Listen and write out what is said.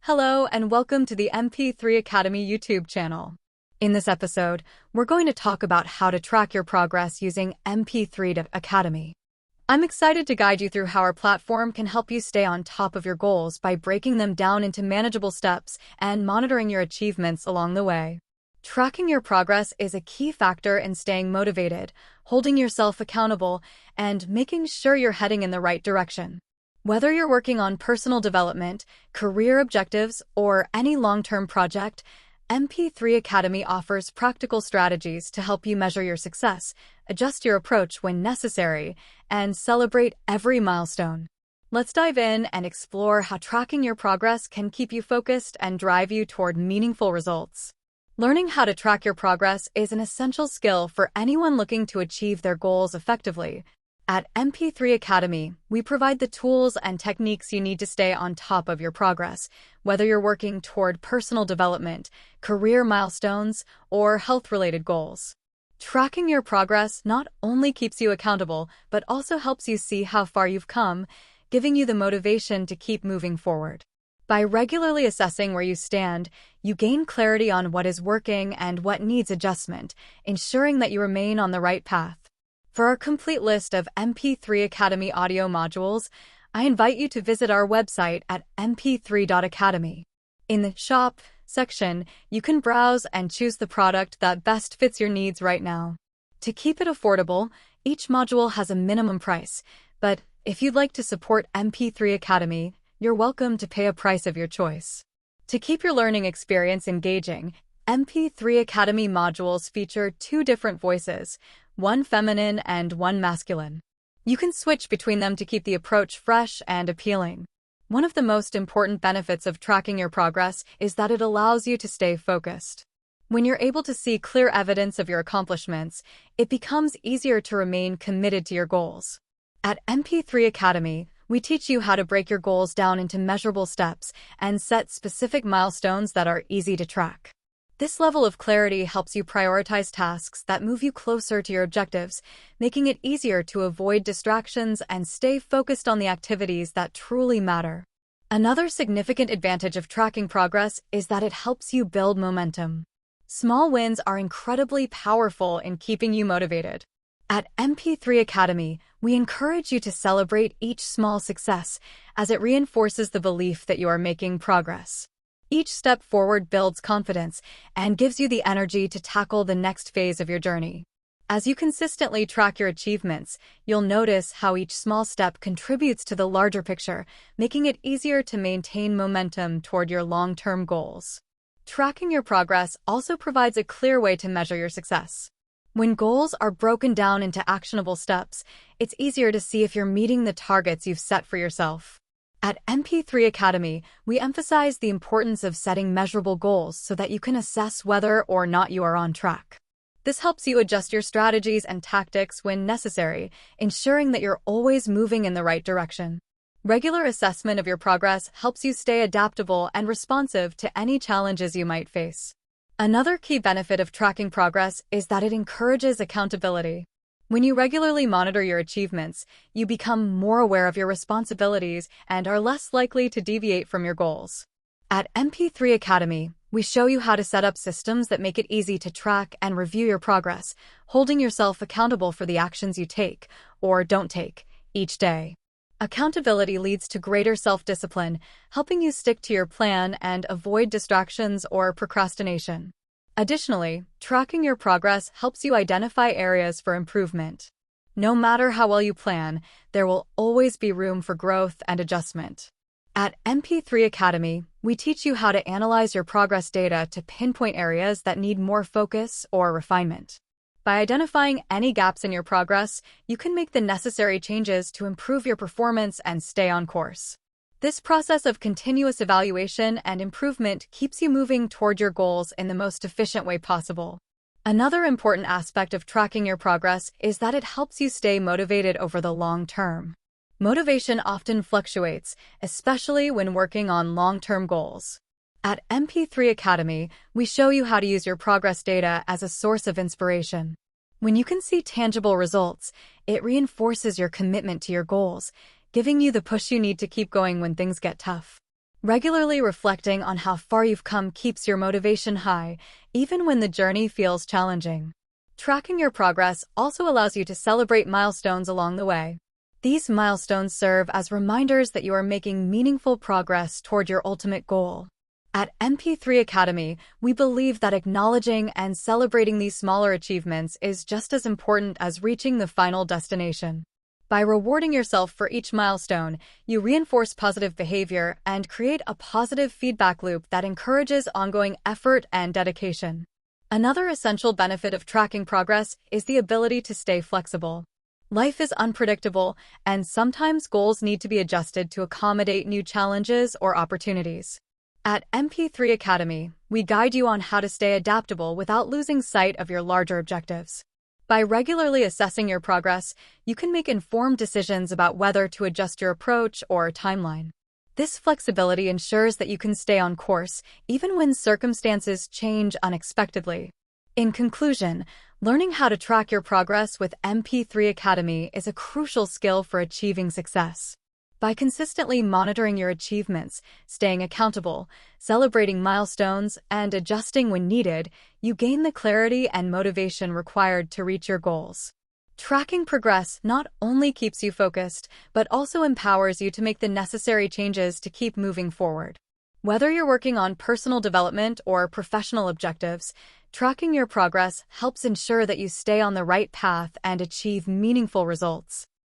Hello and welcome to the mp3.Academy YouTube channel. In this episode, we're going to talk about how to track your progress using mp3.Academy. I'm excited to guide you through how our platform can help you stay on top of your goals by breaking them down into manageable steps and monitoring your achievements along the way. Tracking your progress is a key factor in staying motivated, holding yourself accountable, and making sure you're heading in the right direction. Whether you're working on personal development, career objectives, or any long-term project, mp3.Academy offers practical strategies to help you measure your success, adjust your approach when necessary, and celebrate every milestone. Let's dive in and explore how tracking your progress can keep you focused and drive you toward meaningful results. Learning how to track your progress is an essential skill for anyone looking to achieve their goals effectively. At mp3.Academy, we provide the tools and techniques you need to stay on top of your progress, whether you're working toward personal development, career milestones, or health-related goals. Tracking your progress not only keeps you accountable, but also helps you see how far you've come, giving you the motivation to keep moving forward. By regularly assessing where you stand, you gain clarity on what is working and what needs adjustment, ensuring that you remain on the right path. For our complete list of mp3.Academy audio modules, I invite you to visit our website at mp3.Academy. In the Shop section, you can browse and choose the product that best fits your needs right now. To keep it affordable, each module has a minimum price, but if you'd like to support mp3.Academy, you're welcome to pay a price of your choice. To keep your learning experience engaging, mp3.Academy modules feature two different voices, one feminine and one masculine. You can switch between them to keep the approach fresh and appealing. One of the most important benefits of tracking your progress is that it allows you to stay focused. When you're able to see clear evidence of your accomplishments, it becomes easier to remain committed to your goals. At mp3.Academy, we teach you how to break your goals down into measurable steps and set specific milestones that are easy to track. This level of clarity helps you prioritize tasks that move you closer to your objectives, making it easier to avoid distractions and stay focused on the activities that truly matter. Another significant advantage of tracking progress is that it helps you build momentum. Small wins are incredibly powerful in keeping you motivated. At mp3.Academy, we encourage you to celebrate each small success, as it reinforces the belief that you are making progress. Each step forward builds confidence and gives you the energy to tackle the next phase of your journey. As you consistently track your achievements, you'll notice how each small step contributes to the larger picture, making it easier to maintain momentum toward your long-term goals. Tracking your progress also provides a clear way to measure your success. When goals are broken down into actionable steps, it's easier to see if you're meeting the targets you've set for yourself. At mp3.Academy, we emphasize the importance of setting measurable goals so that you can assess whether or not you are on track. This helps you adjust your strategies and tactics when necessary, ensuring that you're always moving in the right direction. Regular assessment of your progress helps you stay adaptable and responsive to any challenges you might face. Another key benefit of tracking progress is that it encourages accountability. When you regularly monitor your achievements, you become more aware of your responsibilities and are less likely to deviate from your goals. At mp3.Academy, we show you how to set up systems that make it easy to track and review your progress, holding yourself accountable for the actions you take, or don't take, each day. Accountability leads to greater self-discipline, helping you stick to your plan and avoid distractions or procrastination. Additionally, tracking your progress helps you identify areas for improvement. No matter how well you plan, there will always be room for growth and adjustment. At mp3.Academy, we teach you how to analyze your progress data to pinpoint areas that need more focus or refinement. By identifying any gaps in your progress, you can make the necessary changes to improve your performance and stay on course. This process of continuous evaluation and improvement keeps you moving toward your goals in the most efficient way possible. Another important aspect of tracking your progress is that it helps you stay motivated over the long term. Motivation often fluctuates, especially when working on long-term goals. At mp3.Academy, we show you how to use your progress data as a source of inspiration. When you can see tangible results, it reinforces your commitment to your goals, giving you the push you need to keep going when things get tough. Regularly reflecting on how far you've come keeps your motivation high, even when the journey feels challenging. Tracking your progress also allows you to celebrate milestones along the way. These milestones serve as reminders that you are making meaningful progress toward your ultimate goal. At mp3 Academy, we believe that acknowledging and celebrating these smaller achievements is just as important as reaching the final destination. By rewarding yourself for each milestone, you reinforce positive behavior and create a positive feedback loop that encourages ongoing effort and dedication. Another essential benefit of tracking progress is the ability to stay flexible. Life is unpredictable, and sometimes goals need to be adjusted to accommodate new challenges or opportunities. At mp3 Academy, we guide you on how to stay adaptable without losing sight of your larger objectives. By regularly assessing your progress, you can make informed decisions about whether to adjust your approach or timeline. This flexibility ensures that you can stay on course, even when circumstances change unexpectedly. In conclusion, learning how to track your progress with mp3 Academy is a crucial skill for achieving success. By consistently monitoring your achievements, staying accountable, celebrating milestones, and adjusting when needed, you gain the clarity and motivation required to reach your goals. Tracking progress not only keeps you focused, but also empowers you to make the necessary changes to keep moving forward. Whether you're working on personal development or professional objectives, tracking your progress helps ensure that you stay on the right path and achieve meaningful results.